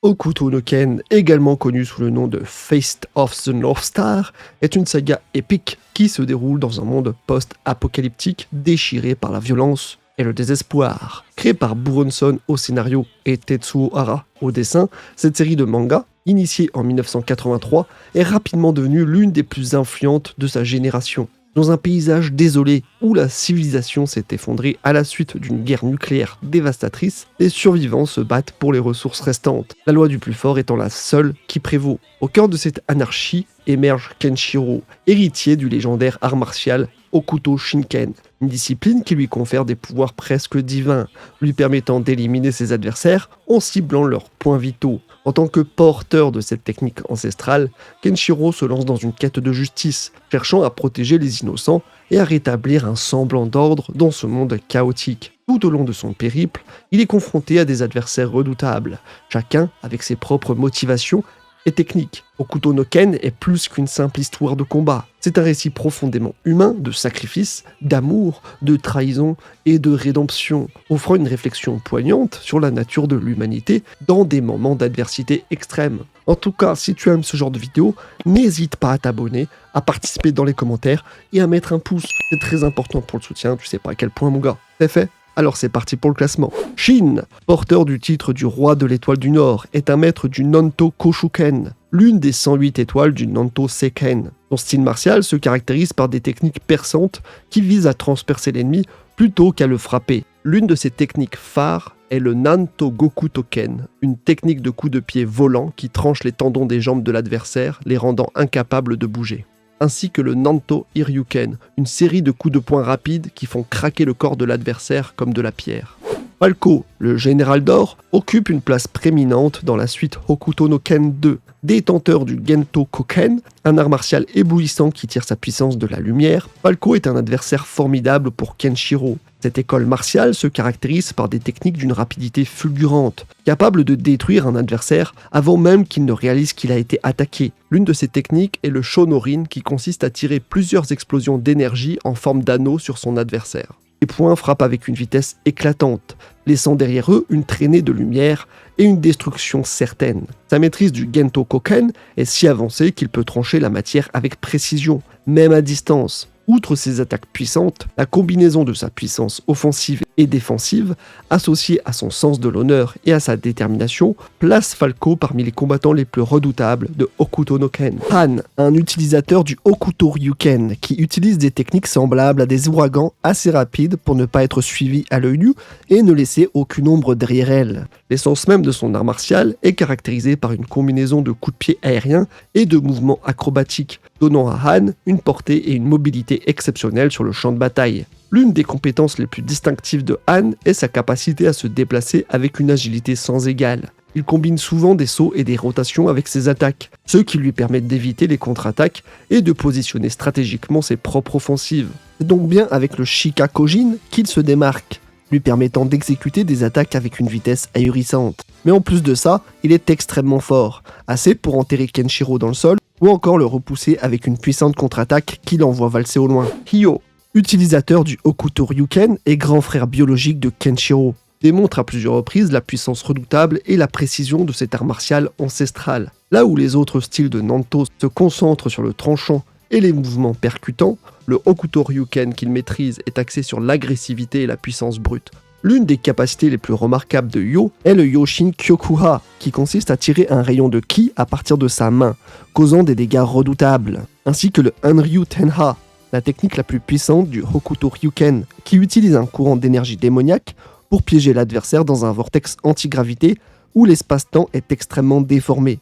Hokuto no Ken, également connu sous le nom de Fist of the North Star, est une saga épique qui se déroule dans un monde post-apocalyptique déchiré par la violence et le désespoir. Créée par Buronson au scénario et Tetsuo Hara au dessin, cette série de manga, initiée en 1983, est rapidement devenue l'une des plus influentes de sa génération. Dans un paysage désolé où la civilisation s'est effondrée à la suite d'une guerre nucléaire dévastatrice, les survivants se battent pour les ressources restantes, la loi du plus fort étant la seule qui prévaut. Au cœur de cette anarchie émerge Kenshiro, héritier du légendaire art martial Hokuto Shinken, une discipline qui lui confère des pouvoirs presque divins, lui permettant d'éliminer ses adversaires en ciblant leurs points vitaux. En tant que porteur de cette technique ancestrale, Kenshiro se lance dans une quête de justice, cherchant à protéger les innocents et à rétablir un semblant d'ordre dans ce monde chaotique. Tout au long de son périple, il est confronté à des adversaires redoutables, chacun avec ses propres motivations et techniques. Hokuto no Ken est plus qu'une simple histoire de combat. C'est un récit profondément humain de sacrifice, d'amour, de trahison et de rédemption, offrant une réflexion poignante sur la nature de l'humanité dans des moments d'adversité extrême. En tout cas, si tu aimes ce genre de vidéo, n'hésite pas à t'abonner, à participer dans les commentaires et à mettre un pouce. C'est très important pour le soutien, tu sais pas à quel point mon gars. C'est fait? Alors c'est parti pour le classement. Shin, porteur du titre du roi de l'étoile du Nord, est un maître du Nanto Koshuken, l'une des 108 étoiles du Nanto Seiken. Son style martial se caractérise par des techniques perçantes qui visent à transpercer l'ennemi plutôt qu'à le frapper. L'une de ses techniques phares est le Nanto Gokutoken, une technique de coup de pied volant qui tranche les tendons des jambes de l'adversaire, les rendant incapables de bouger. Ainsi que le Nanto Hiryuken, une série de coups de poing rapides qui font craquer le corps de l'adversaire comme de la pierre. Falco, le général d'or, occupe une place prééminente dans la suite Hokuto no Ken 2. Détenteur du Gento Koken, un art martial éblouissant qui tire sa puissance de la lumière, Falco est un adversaire formidable pour Kenshiro. Cette école martiale se caractérise par des techniques d'une rapidité fulgurante, capable de détruire un adversaire avant même qu'il ne réalise qu'il a été attaqué. L'une de ces techniques est le Shonorin qui consiste à tirer plusieurs explosions d'énergie en forme d'anneau sur son adversaire. Les points frappent avec une vitesse éclatante, laissant derrière eux une traînée de lumière et une destruction certaine. Sa maîtrise du Gento Koken est si avancée qu'il peut trancher la matière avec précision, même à distance. Outre ses attaques puissantes, la combinaison de sa puissance offensive et défensive, associée à son sens de l'honneur et à sa détermination, place Falco parmi les combattants les plus redoutables de Hokuto no Ken. Han, un utilisateur du Hokuto Ryuken, qui utilise des techniques semblables à des ouragans assez rapides pour ne pas être suivi à l'œil nu et ne laisser aucune ombre derrière elle. L'essence même de son art martial est caractérisée par une combinaison de coups de pied aériens et de mouvements acrobatiques, donnant à Han une portée et une mobilité exceptionnelles sur le champ de bataille. L'une des compétences les plus distinctives de Han est sa capacité à se déplacer avec une agilité sans égale. Il combine souvent des sauts et des rotations avec ses attaques, ce qui lui permet d'éviter les contre-attaques et de positionner stratégiquement ses propres offensives. C'est donc bien avec le Shikakojin qu'il se démarque, lui permettant d'exécuter des attaques avec une vitesse ahurissante. Mais en plus de ça, il est extrêmement fort, assez pour enterrer Kenshiro dans le sol, ou encore le repousser avec une puissante contre-attaque qui l'envoie valser au loin. Hyo, utilisateur du Hokuto Ryuken et grand frère biologique de Kenshiro, démontre à plusieurs reprises la puissance redoutable et la précision de cet art martial ancestral. Là où les autres styles de Nanto se concentrent sur le tranchant et les mouvements percutants, le Hokuto Ryuken qu'il maîtrise est axé sur l'agressivité et la puissance brute. L'une des capacités les plus remarquables de Hyo est le Yoshin Kyokuha, qui consiste à tirer un rayon de ki à partir de sa main, causant des dégâts redoutables, ainsi que le Hanryu Tenha, la technique la plus puissante du Hokuto Ryuken, qui utilise un courant d'énergie démoniaque pour piéger l'adversaire dans un vortex antigravité où l'espace-temps est extrêmement déformé.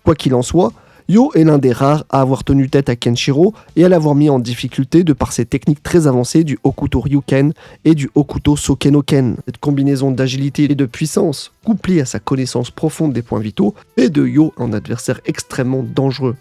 Quoi qu'il en soit, Hyo est l'un des rares à avoir tenu tête à Kenshiro et à l'avoir mis en difficulté de par ses techniques très avancées du Hokuto Ryuken et du Hokuto Sokenoken. Cette combinaison d'agilité et de puissance, couplée à sa connaissance profonde des points vitaux, fait de Hyo un adversaire extrêmement dangereux.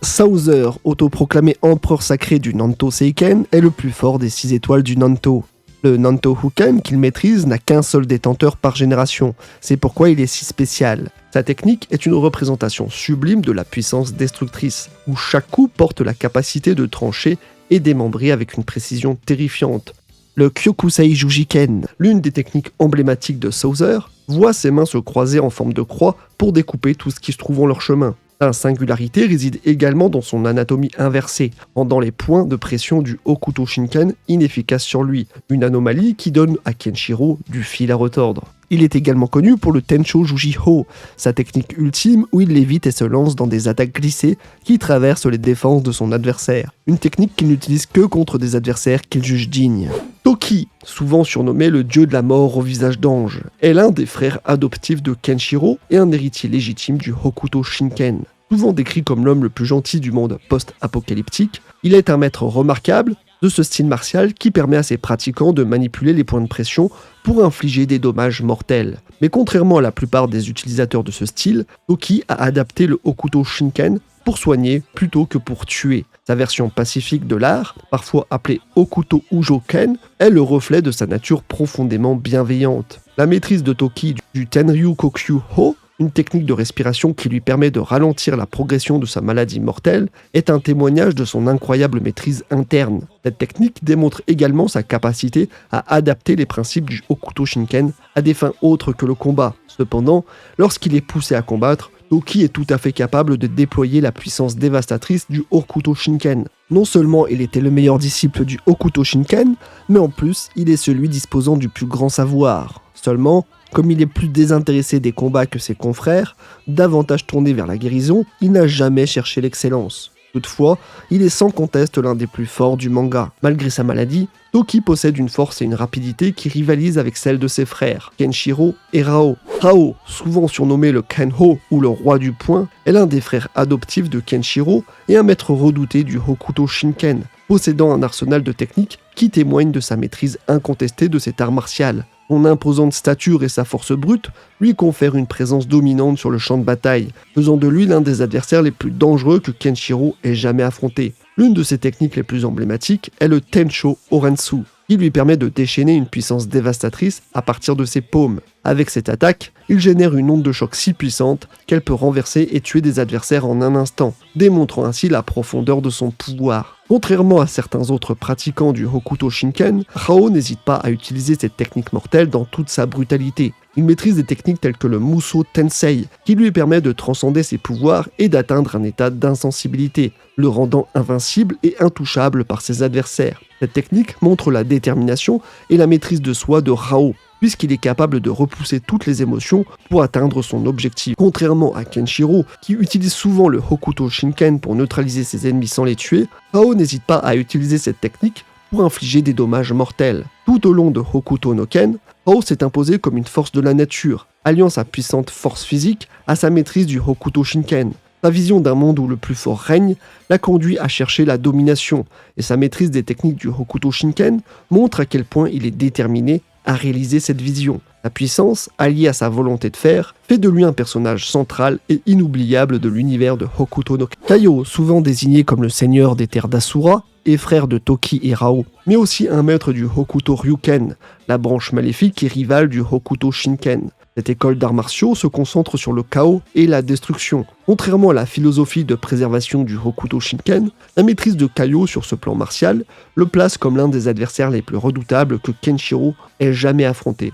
Sauzer, autoproclamé empereur sacré du Nanto Seiken, est le plus fort des 6 étoiles du Nanto. Le Nanto Huken qu'il maîtrise n'a qu'un seul détenteur par génération, c'est pourquoi il est si spécial. Sa technique est une représentation sublime de la puissance destructrice, où chaque coup porte la capacité de trancher et démembrer avec une précision terrifiante. Le Kyokusei Jujiken, l'une des techniques emblématiques de Sauzer, voit ses mains se croiser en forme de croix pour découper tout ce qui se trouve en leur chemin. Sa singularité réside également dans son anatomie inversée, rendant les points de pression du Hokuto Shinken inefficaces sur lui, une anomalie qui donne à Kenshiro du fil à retordre. Il est également connu pour le Tencho Jujiho, sa technique ultime où il lévite et se lance dans des attaques glissées qui traversent les défenses de son adversaire, une technique qu'il n'utilise que contre des adversaires qu'il juge dignes. Toki, souvent surnommé le dieu de la mort au visage d'ange, est l'un des frères adoptifs de Kenshiro et un héritier légitime du Hokuto Shinken. Souvent décrit comme l'homme le plus gentil du monde post-apocalyptique, il est un maître remarquable de ce style martial qui permet à ses pratiquants de manipuler les points de pression pour infliger des dommages mortels. Mais contrairement à la plupart des utilisateurs de ce style, Toki a adapté le Hokuto Shinken pour soigner plutôt que pour tuer. Sa version pacifique de l'art, parfois appelée Hokuto Ujo-ken, est le reflet de sa nature profondément bienveillante. La maîtrise de Toki du Tenryu Kokyu-ho, une technique de respiration qui lui permet de ralentir la progression de sa maladie mortelle, est un témoignage de son incroyable maîtrise interne. Cette technique démontre également sa capacité à adapter les principes du Hokuto Shinken à des fins autres que le combat. Cependant, lorsqu'il est poussé à combattre, Toki est tout à fait capable de déployer la puissance dévastatrice du Hokuto Shinken. Non seulement il était le meilleur disciple du Hokuto Shinken, mais en plus, il est celui disposant du plus grand savoir. Seulement, comme il est plus désintéressé des combats que ses confrères, davantage tourné vers la guérison, il n'a jamais cherché l'excellence. Toutefois, il est sans conteste l'un des plus forts du manga. Malgré sa maladie, Toki possède une force et une rapidité qui rivalisent avec celles de ses frères, Kenshiro et Rao. Rao, souvent surnommé le Kenho ou le roi du poing, est l'un des frères adoptifs de Kenshiro et un maître redouté du Hokuto Shinken, possédant un arsenal de techniques qui témoigne de sa maîtrise incontestée de cet art martial. Son imposante stature et sa force brute lui confèrent une présence dominante sur le champ de bataille, faisant de lui l'un des adversaires les plus dangereux que Kenshiro ait jamais affronté. L'une de ses techniques les plus emblématiques est le Tencho Orensu, qui lui permet de déchaîner une puissance dévastatrice à partir de ses paumes. Avec cette attaque, il génère une onde de choc si puissante qu'elle peut renverser et tuer des adversaires en un instant, démontrant ainsi la profondeur de son pouvoir. Contrairement à certains autres pratiquants du Hokuto Shinken, Rao n'hésite pas à utiliser cette technique mortelle dans toute sa brutalité. Il maîtrise des techniques telles que le Muso Tensei, qui lui permet de transcender ses pouvoirs et d'atteindre un état d'insensibilité, le rendant invincible et intouchable par ses adversaires. Cette technique montre la détermination et la maîtrise de soi de Rao, puisqu'il est capable de repousser toutes les émotions pour atteindre son objectif. Contrairement à Kenshiro, qui utilise souvent le Hokuto Shinken pour neutraliser ses ennemis sans les tuer, Rao n'hésite pas à utiliser cette technique pour infliger des dommages mortels. Tout au long de Hokuto no Ken, Rao s'est imposé comme une force de la nature, alliant sa puissante force physique à sa maîtrise du Hokuto Shinken. Sa vision d'un monde où le plus fort règne l'a conduit à chercher la domination, et sa maîtrise des techniques du Hokuto Shinken montre à quel point il est déterminé à réaliser cette vision. La puissance, alliée à sa volonté de faire, fait de lui un personnage central et inoubliable de l'univers de Hokuto no Ken. Kaio, souvent désigné comme le seigneur des terres d'Asura, est frère de Toki et Rao, mais aussi un maître du Hokuto Ryuken, la branche maléfique et rivale du Hokuto Shinken. Cette école d'arts martiaux se concentre sur le chaos et la destruction. Contrairement à la philosophie de préservation du Hokuto Shinken, la maîtrise de Kaio sur ce plan martial le place comme l'un des adversaires les plus redoutables que Kenshiro ait jamais affronté.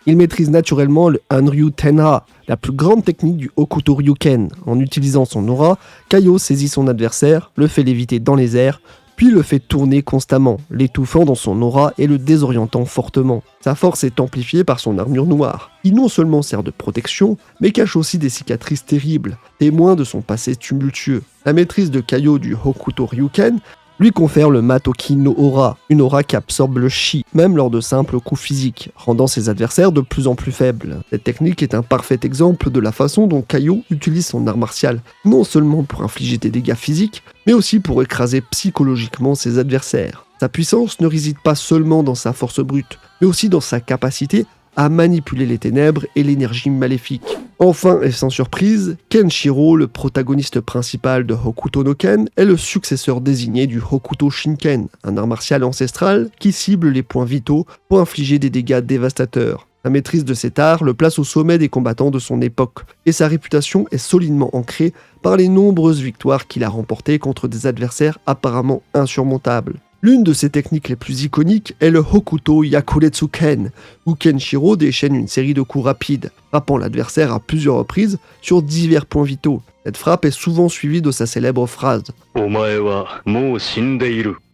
Il maîtrise naturellement le Hanryu Tenha, la plus grande technique du Hokuto Ryuken. En utilisant son aura, Kaio saisit son adversaire, le fait léviter dans les airs, puis le fait tourner constamment, l'étouffant dans son aura et le désorientant fortement. Sa force est amplifiée par son armure noire, qui non seulement sert de protection, mais cache aussi des cicatrices terribles, témoins de son passé tumultueux. La maîtrise de Kaio du Hokuto Ryuken lui confère le Matoki no Aura, une aura qui absorbe le chi, même lors de simples coups physiques, rendant ses adversaires de plus en plus faibles. Cette technique est un parfait exemple de la façon dont Kaio utilise son art martial, non seulement pour infliger des dégâts physiques, mais aussi pour écraser psychologiquement ses adversaires. Sa puissance ne réside pas seulement dans sa force brute, mais aussi dans sa capacité à manipuler les ténèbres et l'énergie maléfique. Enfin, et sans surprise, Kenshiro, le protagoniste principal de Hokuto no Ken, est le successeur désigné du Hokuto Shinken, un art martial ancestral qui cible les points vitaux pour infliger des dégâts dévastateurs. La maîtrise de cet art le place au sommet des combattants de son époque, et sa réputation est solidement ancrée par les nombreuses victoires qu'il a remportées contre des adversaires apparemment insurmontables. L'une de ses techniques les plus iconiques est le Hokuto Yakuretsu Ken, où Kenshiro déchaîne une série de coups rapides, frappant l'adversaire à plusieurs reprises sur divers points vitaux. Cette frappe est souvent suivie de sa célèbre phrase «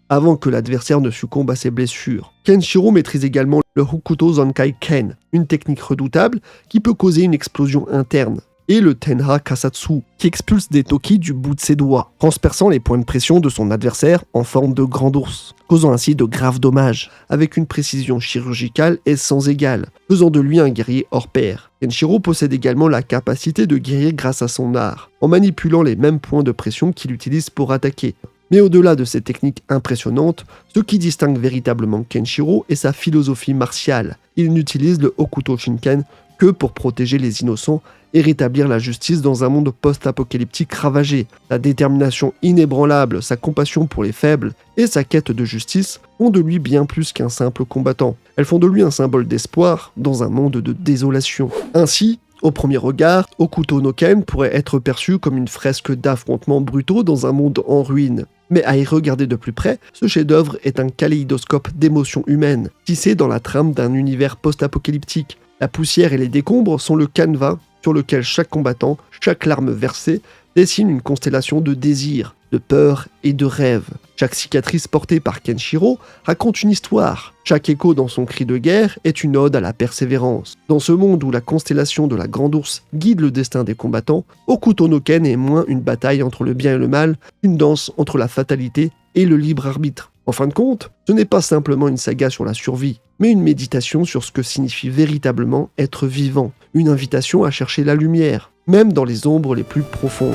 avant que l'adversaire ne succombe à ses blessures. Kenshiro maîtrise également le Hokuto Zankai Ken, une technique redoutable qui peut causer une explosion interne, et le Tenha Kasatsu, qui expulse des toki du bout de ses doigts, transperçant les points de pression de son adversaire en forme de grand ours, causant ainsi de graves dommages, avec une précision chirurgicale et sans égale, faisant de lui un guerrier hors pair. Kenshiro possède également la capacité de guérir grâce à son art, en manipulant les mêmes points de pression qu'il utilise pour attaquer. Mais au-delà de ces techniques impressionnantes, ce qui distingue véritablement Kenshiro est sa philosophie martiale. Il n'utilise le Hokuto Shinken que pour protéger les innocents et rétablir la justice dans un monde post-apocalyptique ravagé. Sa détermination inébranlable, sa compassion pour les faibles et sa quête de justice font de lui bien plus qu'un simple combattant. Elles font de lui un symbole d'espoir dans un monde de désolation. Ainsi, au premier regard, Hokuto no Ken pourrait être perçu comme une fresque d'affrontements brutaux dans un monde en ruine. Mais à y regarder de plus près, ce chef-d'œuvre est un kaléidoscope d'émotions humaines, tissé dans la trame d'un univers post-apocalyptique. La poussière et les décombres sont le canevas sur lequel chaque combattant, chaque larme versée, dessine une constellation de désirs, de peurs et de rêves. Chaque cicatrice portée par Kenshiro raconte une histoire. Chaque écho dans son cri de guerre est une ode à la persévérance. Dans ce monde où la constellation de la Grande Ourse guide le destin des combattants, Hokuto no Ken est moins une bataille entre le bien et le mal, une danse entre la fatalité et le libre arbitre. En fin de compte, ce n'est pas simplement une saga sur la survie, mais une méditation sur ce que signifie véritablement être vivant, une invitation à chercher la lumière, même dans les ombres les plus profondes.